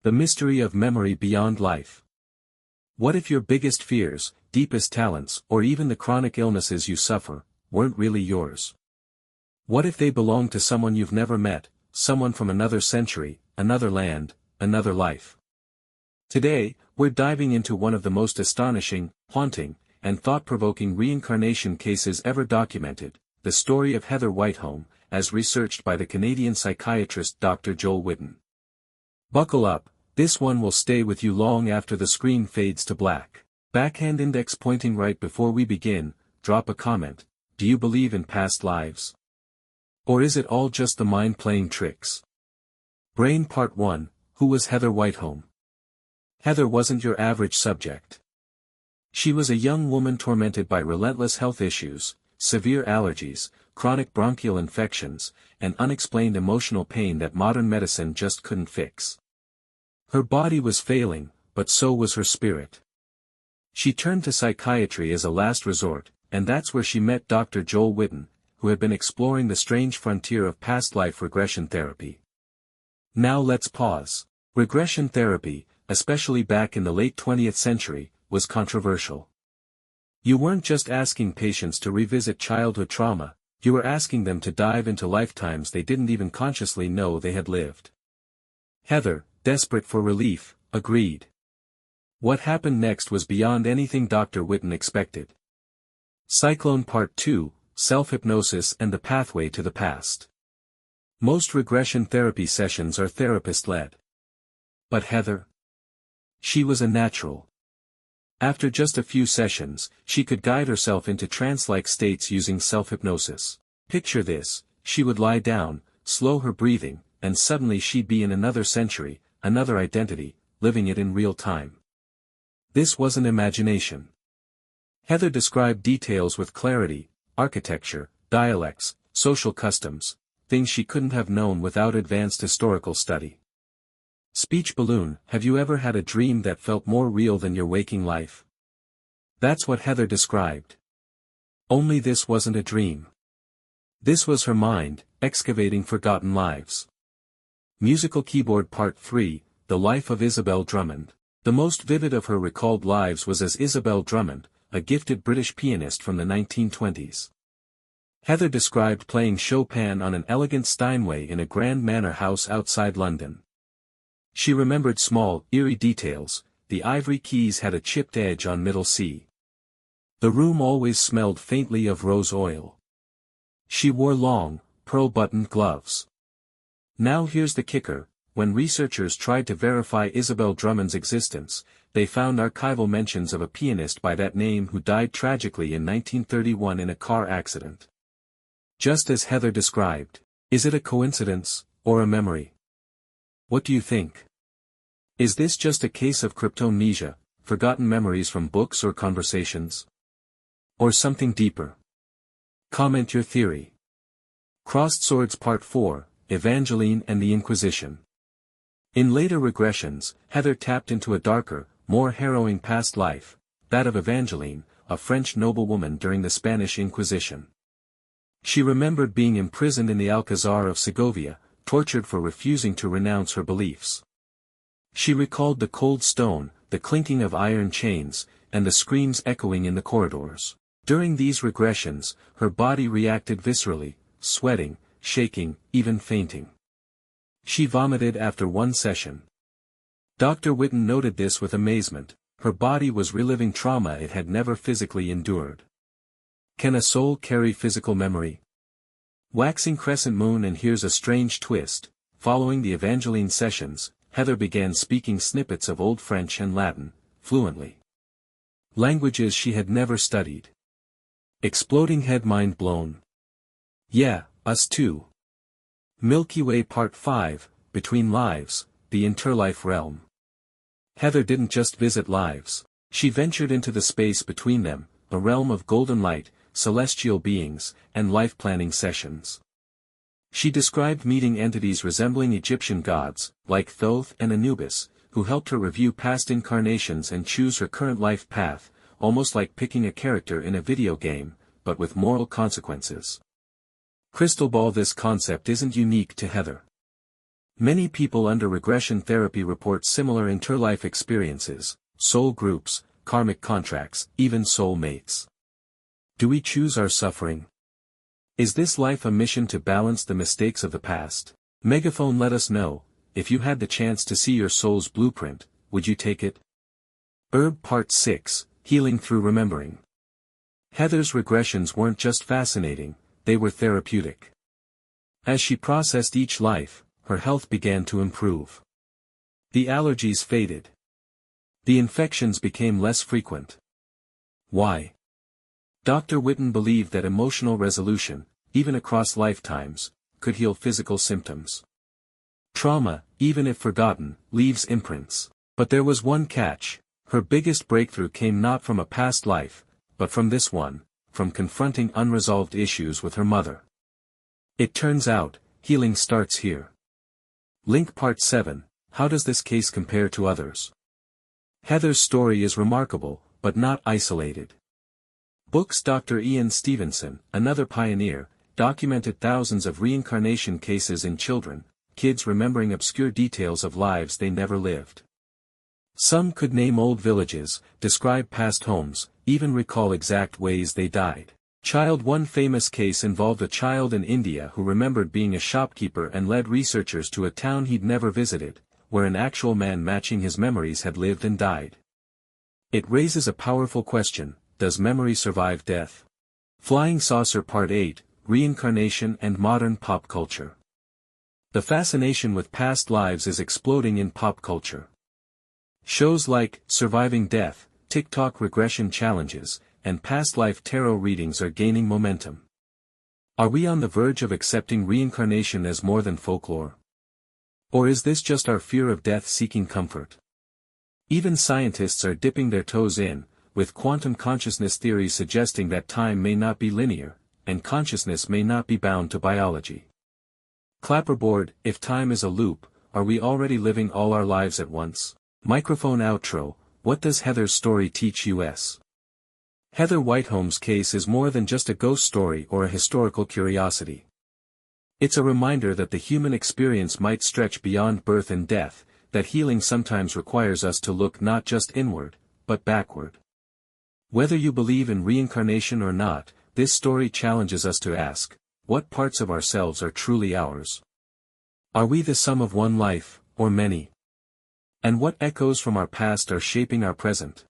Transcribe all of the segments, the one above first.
The mystery of memory beyond life. What if your biggest fears, deepest talents, or even the chronic illnesses you suffer, weren't really yours? What if they belonged to someone you've never met, someone from another century, another land, another life? Today, we're diving into one of the most astonishing, haunting, and thought-provoking reincarnation cases ever documented, the story of Heather Whiteholme, as researched by the Canadian psychiatrist Dr. Joel Whitton. Buckle up, this one will stay with you long after the screen fades to black. Backhand index pointing right. Before we begin, drop a comment. Do you believe in past lives? Or is it all just the mind playing tricks? Brain Part 1, Who was Heather Whiteholme? Heather wasn't your average subject. She was a young woman tormented by relentless health issues, severe allergies, chronic bronchial infections, and unexplained emotional pain that modern medicine just couldn't fix. Her body was failing, but so was her spirit. She turned to psychiatry as a last resort, and that's where she met Dr. Joel Whitton, who had been exploring the strange frontier of past life regression therapy. Now let's pause. Regression therapy, especially back in the late 20th century, was controversial. You weren't just asking patients to revisit childhood trauma, you were asking them to dive into lifetimes they didn't even consciously know they had lived. Heather, desperate for relief, agreed. What happened next was beyond anything Dr. Whitton expected. Cyclone Part 2, Self-Hypnosis and the Pathway to the Past. Most regression therapy sessions are therapist-led. But Heather? She was a natural. After just a few sessions, she could guide herself into trance-like states using self-hypnosis. Picture this, she would lie down, slow her breathing, and suddenly she'd be in another century, another identity, living it in real time. This wasn't imagination. Heather described details with clarity: architecture, dialects, social customs, things she couldn't have known without advanced historical study. Speech balloon: have you ever had a dream that felt more real than your waking life? That's what Heather described. Only this wasn't a dream. This was her mind, excavating forgotten lives. Musical Keyboard Part 3, The Life of Isobel Drummond. The most vivid of her recalled lives was as Isobel Drummond, a gifted British pianist from the 1920s. Heather described playing Chopin on an elegant Steinway in a grand manor house outside London. She remembered small, eerie details: the ivory keys had a chipped edge on middle C. The room always smelled faintly of rose oil. She wore long, pearl-buttoned gloves. Now here's the kicker: when researchers tried to verify Isobel Drummond's existence, they found archival mentions of a pianist by that name who died tragically in 1931 in a car accident. Just as Heather described. Is it a coincidence, or a memory? What do you think? Is this just a case of cryptomnesia, forgotten memories from books or conversations? Or something deeper? Comment your theory. Crossed Swords Part 4, Evangeline and the Inquisition. In later regressions, Heather tapped into a darker, more harrowing past life, that of Evangeline, a French noblewoman during the Spanish Inquisition. She remembered being imprisoned in the Alcazar of Segovia, tortured for refusing to renounce her beliefs. She recalled the cold stone, the clinking of iron chains, and the screams echoing in the corridors. During these regressions, her body reacted viscerally, sweating, shaking, even fainting. She vomited after one session. Dr. Whitton noted this with amazement: her body was reliving trauma it had never physically endured. Can a soul carry physical memory? Waxing crescent moon. And here's a strange twist: following the Evangeline sessions, Heather began speaking snippets of Old French and Latin, fluently. Languages she had never studied. Exploding head: mind blown. Yeah, us too. Milky Way Part 5, Between Lives, the Interlife Realm. Heather didn't just visit lives. She ventured into the space between them, a realm of golden light, celestial beings, and life-planning sessions. She described meeting entities resembling Egyptian gods, like Thoth and Anubis, who helped her review past incarnations and choose her current life path, almost like picking a character in a video game, but with moral consequences. Crystal ball: this concept isn't unique to Heather. Many people under regression therapy report similar interlife experiences, soul groups, karmic contracts, even soul mates. Do we choose our suffering? Is this life a mission to balance the mistakes of the past? Megaphone, let us know, if you had the chance to see your soul's blueprint, would you take it? Herb Part 6, Healing Through Remembering. Heather's regressions weren't just fascinating, they were therapeutic. As she processed each life, her health began to improve. The allergies faded. The infections became less frequent. Why? Dr. Whitton believed that emotional resolution, even across lifetimes, could heal physical symptoms. Trauma, even if forgotten, leaves imprints. But there was one catch: her biggest breakthrough came not from a past life, but from this one, from confronting unresolved issues with her mother. It turns out, healing starts here. Link Part 7, how does this case compare to others? Heather's story is remarkable, but not isolated. Books. Dr. Ian Stevenson, another pioneer, documented thousands of reincarnation cases in children, kids remembering obscure details of lives they never lived. Some could name old villages, describe past homes, even recall exact ways they died. One famous case involved a child in India who remembered being a shopkeeper and led researchers to a town he'd never visited, where an actual man matching his memories had lived and died. It raises a powerful question: does memory survive death? Flying Saucer Part 8, Reincarnation and Modern Pop Culture. The fascination with past lives is exploding in pop culture. Shows like Surviving Death, TikTok regression challenges, and past life tarot readings are gaining momentum. Are we on the verge of accepting reincarnation as more than folklore? Or is this just our fear of death seeking comfort? Even scientists are dipping their toes in, with quantum consciousness theory suggesting that time may not be linear, and consciousness may not be bound to biology. Clapperboard, if time is a loop, are we already living all our lives at once? Microphone outro, what does Heather's story teach us? Heather Whiteholme's case is more than just a ghost story or a historical curiosity. It's a reminder that the human experience might stretch beyond birth and death, that healing sometimes requires us to look not just inward, but backward. Whether you believe in reincarnation or not, this story challenges us to ask, what parts of ourselves are truly ours? Are we the sum of one life, or many? And what echoes from our past are shaping our present?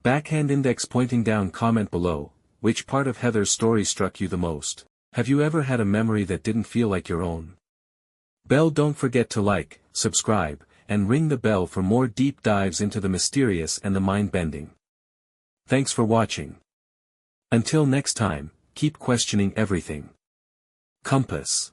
Backhand index pointing down. Comment below, which part of Heather's story struck you the most? Have you ever had a memory that didn't feel like your own? Bell. Don't forget to like, subscribe, and ring the bell for more deep dives into the mysterious and the mind-bending. Thanks for watching. Until next time, keep questioning everything. Compass.